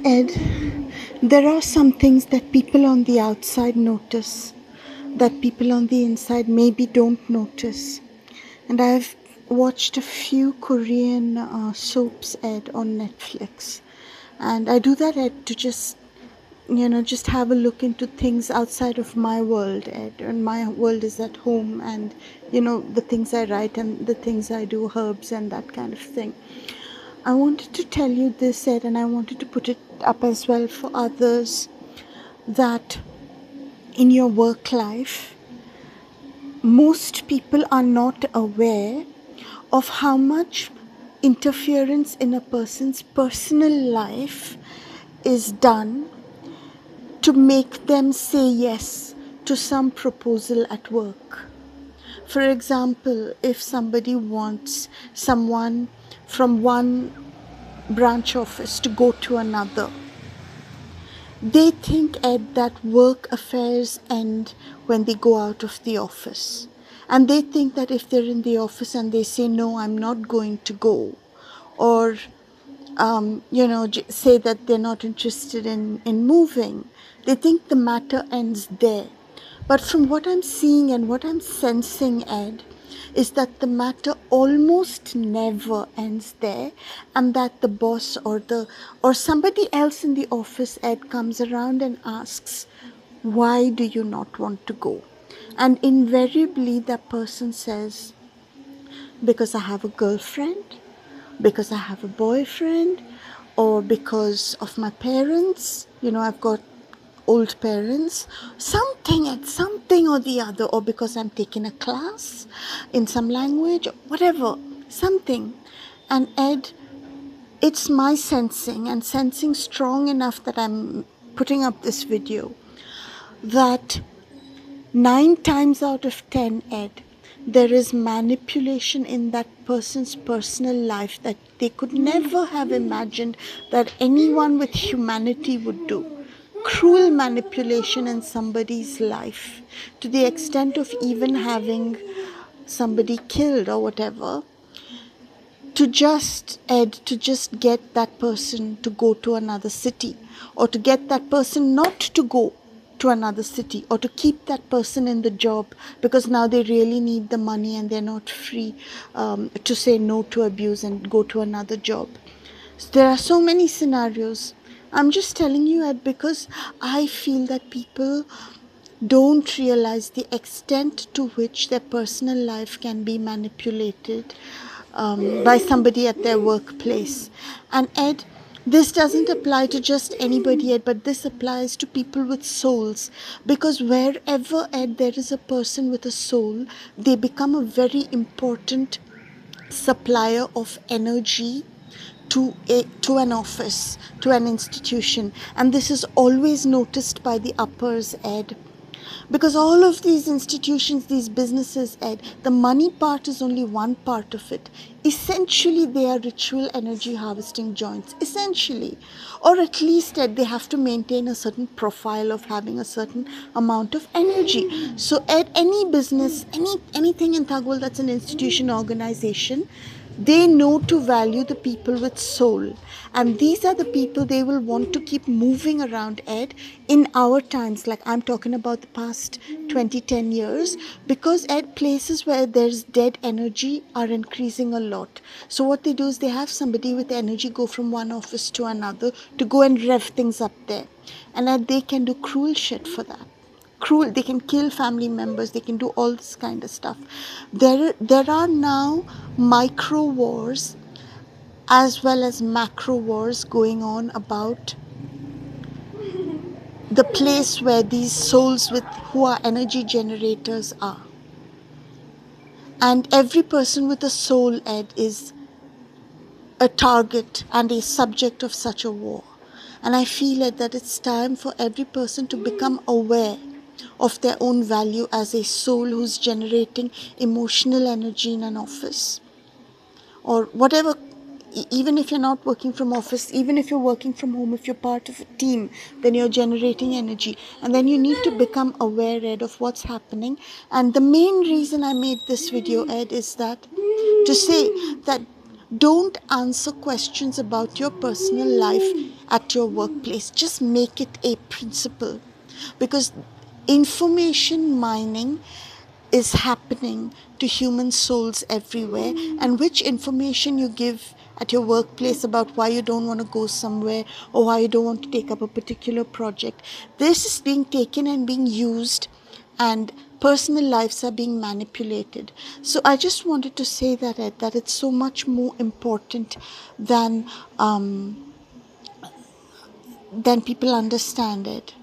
Ed, there are some things that people on the outside notice that people on the inside maybe don't notice. And I've watched a few Korean soaps, Ed, on Netflix. And I do that, Ed, to just have a look into things outside of my world, Ed. And my world is at home and, the things I write and the things I do, herbs and that kind of thing. I wanted to tell you this, Ed, and I wanted to put it up as well for others, that in your work life, most people are not aware of how much interference in a person's personal life is done to make them say yes to some proposal at work. For example, if somebody wants someone from one branch office to go to another, they think, Ed, that work affairs end when they go out of the office. And they think that if they're in the office and they say, no, I'm not going to go, or, say that they're not interested in moving, they think the matter ends there. But from what I'm seeing and what I'm sensing, Ed, is that the matter almost never ends there, and that the boss or somebody else in the office, Ed, comes around and asks, why do you not want to go? And invariably that person says, because I have a girlfriend, because I have a boyfriend, or because of my parents. I've got old parents, something or the other, or because I'm taking a class in some language, whatever, something. And Ed, it's my sensing strong enough that I'm putting up this video, that 9 times out of 10, Ed, there is manipulation in that person's personal life that they could never have imagined that anyone with humanity would do. Cruel manipulation in somebody's life, to the extent of even having somebody killed or whatever, to just get that person to go to another city, or to get that person not to go to another city, or to keep that person in the job because now they really need the money and they're not free to say no to abuse and go to another job. So there are so many scenarios. I'm just telling you that because I feel that people don't realize the extent to which their personal life can be manipulated by somebody at their workplace. And Ed, this doesn't apply to just anybody, Ed, but this applies to people with souls. Because wherever, Ed, there is a person with a soul, they become a very important supplier of energy to an office, to an institution. And this is always noticed by the uppers, Ed. Because all of these institutions, these businesses, Ed, the money part is only one part of it. Essentially, they are ritual energy harvesting joints. Essentially. Or at least, Ed, they have to maintain a certain profile of having a certain amount of energy. So, Ed, any business, anything in Thagwal that's an institution, organization, they know to value the people with soul. And these are the people they will want to keep moving around, Ed, in our times. Like I'm talking about the past 10 years. Because, Ed, places where there's dead energy are increasing a lot. So what they do is they have somebody with energy go from one office to another to go and rev things up there. And Ed, they can do cruel shit for that. Cruel, they can kill family members, they can do all this kind of stuff. There are now micro wars as well as macro wars going on about the place where these souls with who are energy generators are. And every person with a soul, Ed, is a target and a subject of such a war. And I feel, Ed, that it's time for every person to become aware of their own value as a soul who's generating emotional energy in an office or whatever. Even if you're not working from office, even if you're working from home, if you're part of a team, then you're generating energy. And then you need to become aware, Ed, of what's happening. And the main reason I made this video, Ed, is that to say that Don't answer questions about your personal life at your workplace. Just make it a principle, because information mining is happening to human souls everywhere, and which information you give at your workplace about why you don't want to go somewhere or why you don't want to take up a particular project, this is being taken and being used, and personal lives are being manipulated. So I just wanted to say that, Ed, that it's so much more important than people understand it.